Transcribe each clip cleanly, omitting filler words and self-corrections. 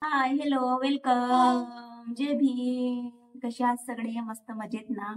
हाय, hello, welcome. जय भीम. कसे आहात सगळे? मस्त मजेत ना?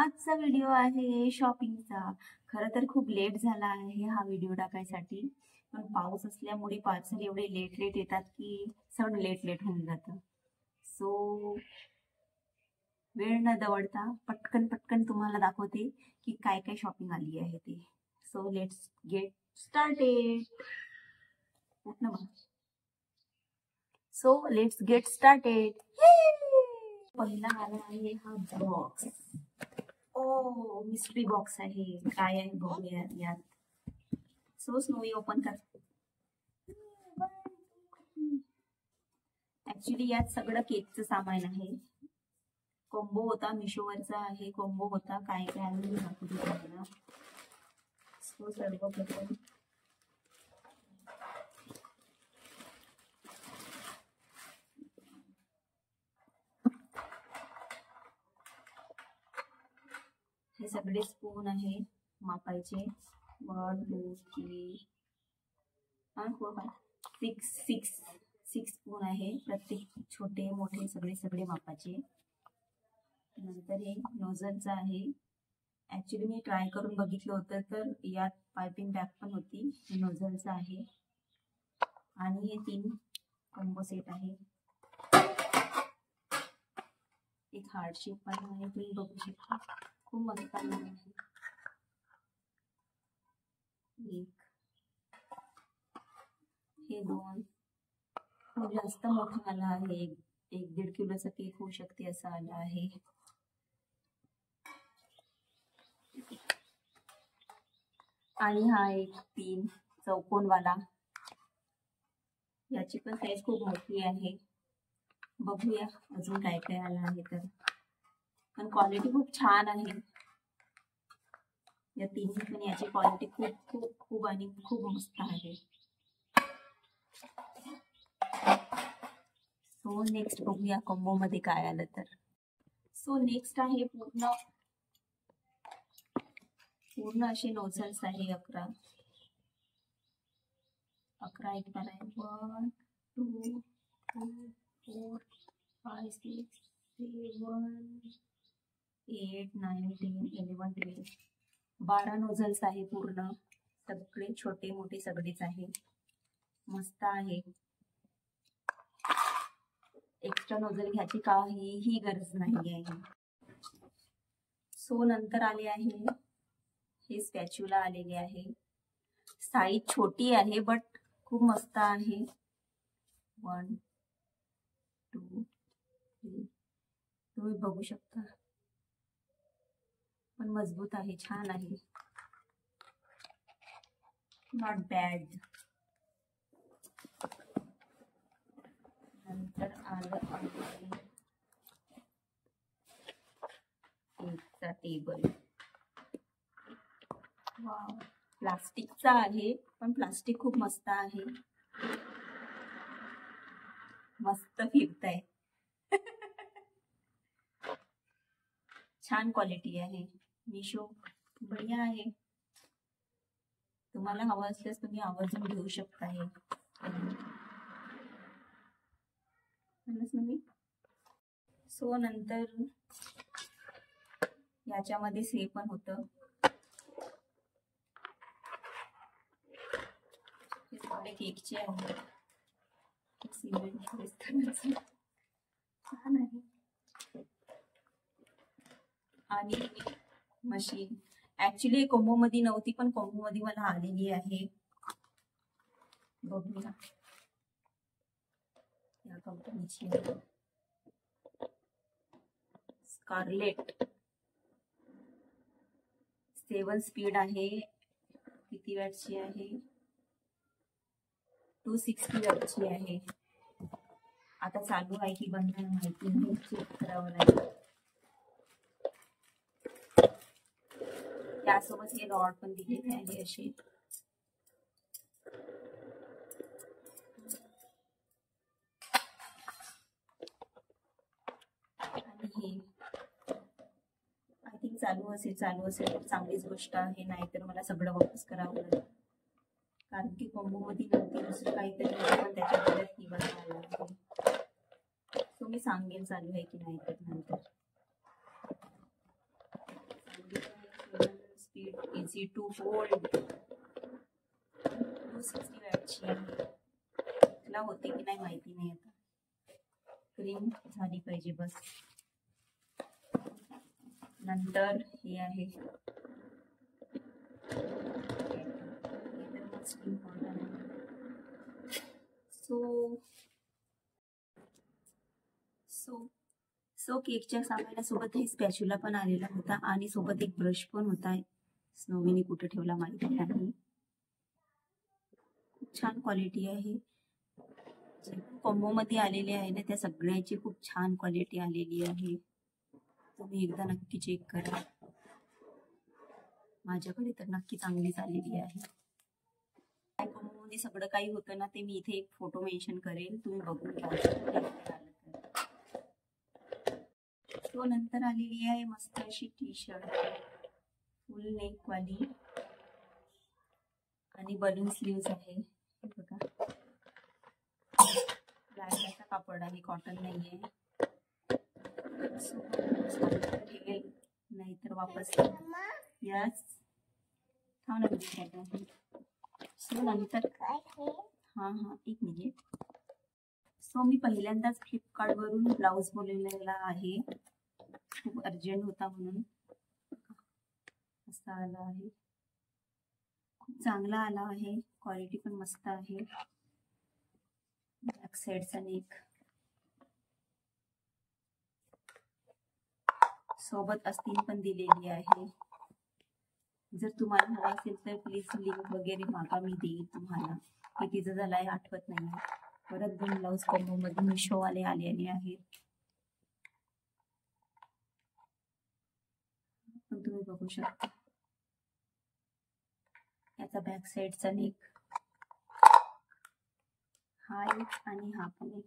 आजचा व्हिडिओ आहे शॉपिंगचा. खरं तर खूप लेट झाला आहे हा व्हिडिओ टाकायसाठी, पण पाऊस असल्यामुळे पार्सल एवढे लेट लेट येतात की सगळं लेट लेट होऊन जातं. सो वेळ न दवडता पटकन पटकन तुम्हाला दाखवते की काय काय शॉपिंग आली आहे ते. So let's get started. उठ ना बा. So let's get started. पहिला आला आहे हा बॉक्स. ओ, मिस्ट्री बॉक्स आहे. काय आहे बघूया यात. सो स्नोवी ओपन कर. ऍक्च्युली यात सगळं केकचं सामान आहे. कॉम्बो होता, मिशोवरचा आहे. कॉम्बो होता. काय काय आहे मी दाखवते तुम्हाला. सो सर्वप्रथम हे सगळे स्पून आहे मापायचे. 1 2 3 4 5 6 स्पून आहे. प्रत्येक छोटे मोठे सगळे सगळे मापाचे. नंतर हे नोझलचं आहे. ऍक्च्युली मी ट्राय करून बघितलं होतं तर यात पायपिंग बॅग पण होती. हे नोझलचं आहे. आणि हे 3 कॉम्बो सेट आहे. एक हार्ट शेप पण आहे, तुम्ही बघू शकता. खूप मस्त आहे. एक, हे 2. खूप जास्त मोठं आलं आहे. 1-1.5 किलोचा केक होऊ शकते असं आलं आहे. आणि हा एक 3 चौकोनवाला. याची पण साईज खूप मोठी आहे. बघूया अजून काय काय आलं आहे तर. पण क्वालिटी खूप छान आहे या तिन्ही पण. याची क्वालिटी खूप खूप खूप आणि खूप मस्त आहे. सो नेक्स्ट बघूया कॉम्बो मध्ये काय आलं तर. सो नेक्स्ट आहे पूर्ण असे नोझल्स आहे. 11 एकणार आहे. 1 2 3 4 5 6 7 8 9 10 11 12 12 नोझल्स आहे पूर्ण. सगळे छोटे मोठे सगळेच आहे. मस्त आहे. एक्स्ट्रा नोझल घ्यायची काहीही गरज नाही आहे. सो नंतर आले आहे हे स्पॅच्युला आलेले आहे. साईज छोटी आहे बट खूप मस्त आहे. 1 2 3 तुम्ही बघू शकता. पण मजबूत आहे, छान आहे. Not bad. नंतर आलं आहे केकचा टेबल. वाव, प्लास्टिकचा आहे पण प्लास्टिक खूप मस्त आहे. मस्त फिरतंय. छान क्वालिटी आहे. मिशो बढिया आहे. तुम्हाला हवं असल्यास तुम्ही आवर्जून घेऊ शकता. हे सो नंतर याच्यामध्ये हे पण होतं. हे थोडे केकचे आहे. छान आहे. आणि मशीन ऍक्च्युली कॉम्बो मध्ये नव्हती पण कॉम्बो मध्ये मला आलेली आहे. बघूया या कंपनीची. स्कारलेट 7 स्पीड आहे. किती वॅटची आहे? 260 वॅटची आहे. आता चालू आहे की बंद आहे माहिती नाही, चेक करावं लागेल. त्यासोबत हे रॉड पण दिलेले आहे असे. आणि हे आय थिंक चालू असेल तर चांगलीच गोष्ट आहे. नाहीतर मला सगळं वापस करावं लागेल कारण की कॉम्बो मध्ये नव्हती, दुसरं काहीतरी होतं, पण त्याच्याकडे ही बनवायला लागते. सो मी सांगेन चालू आहे की नाही तर नंतर. स्पीड इझी टू होल्ड 260 वॅटची आहे. तिला होते की नाही माहिती नाही, आता क्रीम झाली पाहिजे बस. नंतर हे आहे सो केकच्या सामानासोबत हे स्पॅच्युला पण आलेला होता आणि सोबत एक ब्रश पण होता. स्नोवीने कुठे ठेवला माहिती नाही. खूप छान क्वालिटी आहे. कॉम्बो मध्ये आलेले आहे ना त्या सगळ्याची खूप छान क्वालिटी आलेली आहे. तुम्ही एकदा नक्की चेक करा. माझ्याकडे तर नक्की चांगलीच आलेली आहे. कॉम्बो मध्ये सगळं काही होतं ना ते मी इथे एक फोटो मेन्शन करेल, तुम्ही बघून घ्या. तो नंतर आलेली आहे मस्त अशी टी शर्ट, फुल नेक वाली आणि बलून स्लीव्स आहे. बघा ब्लॅक कापड आहे, कॉटन नाहीये. ठेवेल नाही तर वापस. यस सो नंतर हा एक मिनिट. सो मी पहिल्यांदाच फ्लिपकार्ट वरून ब्लाउज बोलवलेला आहे. खूप अर्जंट होता म्हणून. असा आला आहे, खूप चांगला आला आहे. क्वालिटी पण मस्त आहे. बॅक साइडचा नेक, सोबत अस्तीन पण दिलेली आहे. जर तुम्हाला हवा असेल तर प्लीज लिंक वगैरे मागा, मी देईल तुम्हाला. हे तिचं झालं आहे आठवत नाही. परत 2 ब्लाउज कॉम्बो मध्ये मिशोवाले आलेले आहेत, पण तुम्ही बघू शकता. याचा बॅक साइडचा नेक हा एक आणि हा पण एक.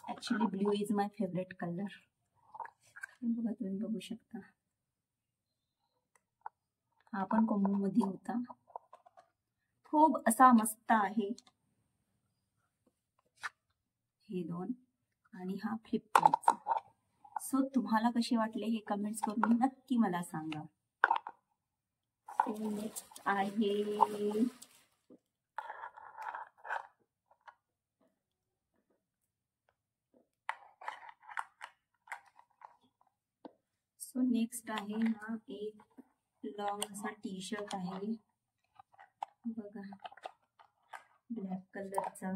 Actually blue is my favourite colour. बघा तुम्ही बघू शकता. हा पण कॉम्बो मध्ये होता. खूप असा मस्त आहे. हे 2 आणि हा फ्लिपकार्टचा. सो तुम्हाला कसे वाटले हे कमेंट्स करून नक्की मला सांगा. नेक्स्ट आहे नेक्स्ट आहे ना एक लॉंग असा टी शर्ट आहे. बघा ब्लॅक कलरचा.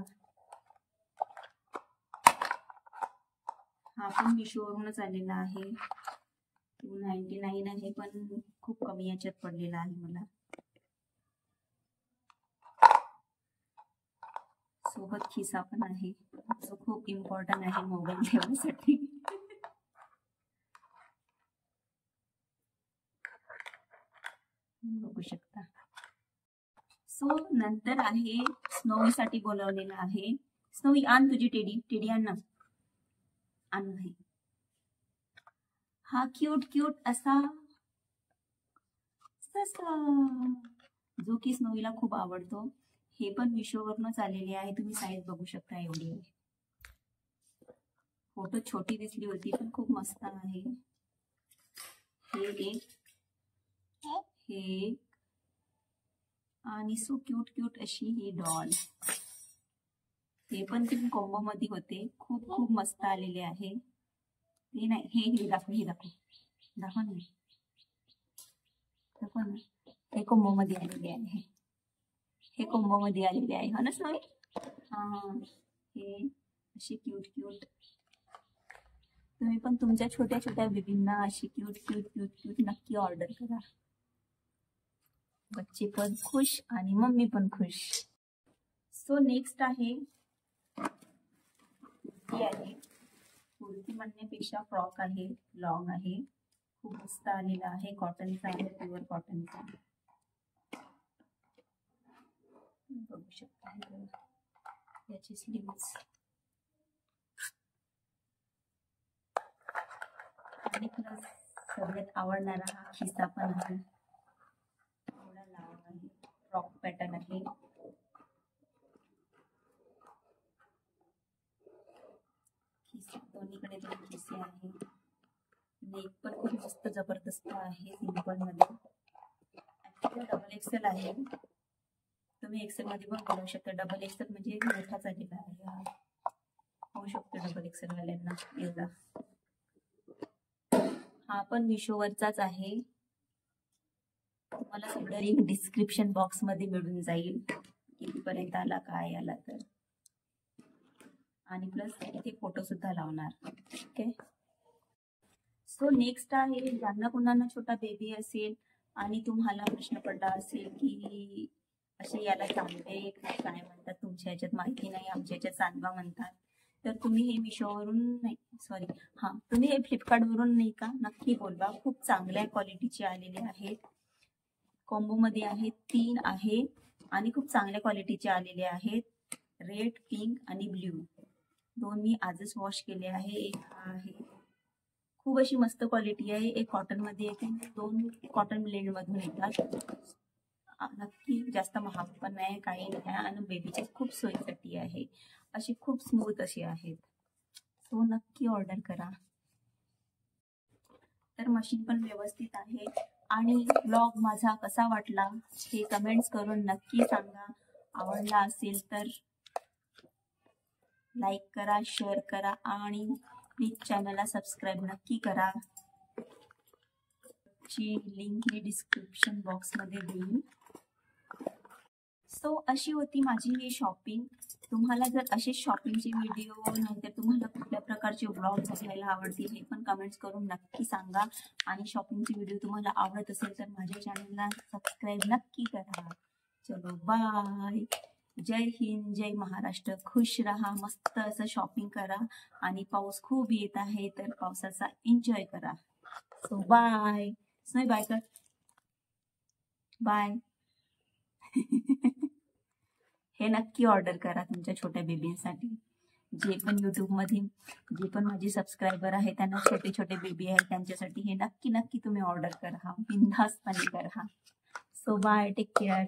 हा पण मिशोवरूनच आलेला आहे. 299 आहे, पण खूप कमी याच्यात पडलेला आहे मला. सोबत खिसा पण आहे, जो खूप इम्पॉर्टंट आहे मोबाईल ठेवण्यासाठी. बघू शकता. सो नंतर आहे स्नोवी साठी बोलवलेला आहे. स्नोवी आण तुझी टेडी आण ना. आहे हा क्यूट असा ससा, जो की स्नोवीला खूप आवडतो. हे पण मिशोवरूनच आलेले आहे. तुम्ही साईज बघू शकता एवढी. फोटो छोटी दिसली होती पण खूप मस्त आहे. हे आणि सो क्यूट अशी ही डॉल. हे पण 3 कॉम्बो मध्ये होते. खूप मस्त आलेले आहे. हे नाही, हे दाखव ना. हे कॉम्बो मध्ये आलेले आहे. हे कॉम्बो मध्ये आलेले आहे, हो ना सॉरी. हा हे अशी क्यूट. तुम्ही पण तुमच्या छोट्या बेबींना अशी क्यूट नक्की ऑर्डर करा. बच्चे पण खुश आणि मम्मी पण खुश. सो नेक्स्ट आहे कुर्ती म्हणण्यापेक्षा फ्रॉक आहे. लॉंग आहे, खूप मस्त आलेला आहे. कॉटनचा आहे, प्युअर कॉटनचा. बघू शकता याची स्लीव्स. आणि प्लस सगळ्यात आवडणारा हा खिसा पण आहे. फ्रॉक पॅटर्न आहे. दोन्हीकडे दोन खिसे आहे. नेक पण खूप मस्त जबरदस्त आहे. सिंपल मध्ये डबल एक्सेल आहे. तुम्ही एक्सेल मध्ये पण बोलू शकता. डबल एक्सेल म्हणजे मोठा झालेला आहे. होऊ शकतो डबल एक्सेल वाल्यांना एकदा. हा पण मिशोवरचाच आहे. तुम्हाला सगळं लिंक डिस्क्रिप्शन बॉक्स मध्ये मिळून जाईल, कितीपर्यंत आला काय आला तर. आणि प्लस इथे फोटो सुद्धा लावणार. ओके. सो नेक्स्ट आहे, ज्यांना कुणाला छोटा बेबी असेल आणि तुम्हाला प्रश्न पडला असेल की असे याला चांदवे काय म्हणतात तुमच्या ह्याच्यात माहिती नाही, आमच्या ह्याच्यात चांदवा म्हणतात, तर तुम्ही हे मिशोवरून नाही तुम्ही हे फ्लिपकार्टवरून नाही का नक्की बोलवा. खूप चांगल्या क्वालिटीचे आलेले आहेत. कॉम्बो मध्ये आहेत, 3 आहे आणि खूप चांगल्या क्वालिटीचे आलेले आहेत. रेड, पिंक आणि ब्ल्यू. 2 मी आजच वॉश केले आहे. एक हा आहे, खूप अशी मस्त क्वालिटी आहे. एक कॉटन मध्ये येते, 2 कॉटन ब्लेंड मधून येतात. नक्की जास्त महाग पण नाही, काही नाही, आणि बेबीच्या खूप सोयीसाठी आहे. अशी खूप स्मूथ अशी आहेत. सो नक्की ऑर्डर करा. तर मशीन पण व्यवस्थित आहे. आणि ब्लॉग माझा कसा वाटला हे कमेंट्स करून नक्की सांगा. आवडला असेल तर लाईक करा, शेअर करा आणि प्लीज चॅनलला सबस्क्राईब नक्की करा. ची लिंक मी डिस्क्रिप्शन बॉक्स मध्ये देईन. सो अशी होती माझी ही शॉपिंग. तुम्हाला जर असे शॉपिंगचे व्हिडिओ नाहीतर तुम्हाला कुठल्या प्रकारचे ब्लॉग बघायला आवडतील हे पण कमेंट्स करून नक्की सांगा. आणि शॉपिंगचे व्हिडिओ तुम्हाला आवडत असेल तर माझ्या चॅनलला सबस्क्राईब नक्की करा. चलो बाय. जय हिंद, जय महाराष्ट्र. खुश राहा, मस्त असं शॉपिंग करा. आणि पाऊस खूप येत आहे तर पावसाचा एन्जॉय करा. So bye. स्नेह बाय कर. बाय. हे नक्की ऑर्डर करा तुमच्या छोट्या बेबींसाठी. जे पण युट्यूब मध्ये जे पण माझे सबस्क्रायबर आहे त्यांना छोटे छोटे बेबी आहेत त्यांच्यासाठी हे नक्की नक्की तुम्ही ऑर्डर करा. बिनधास्तपणे करा. So bye. Take care.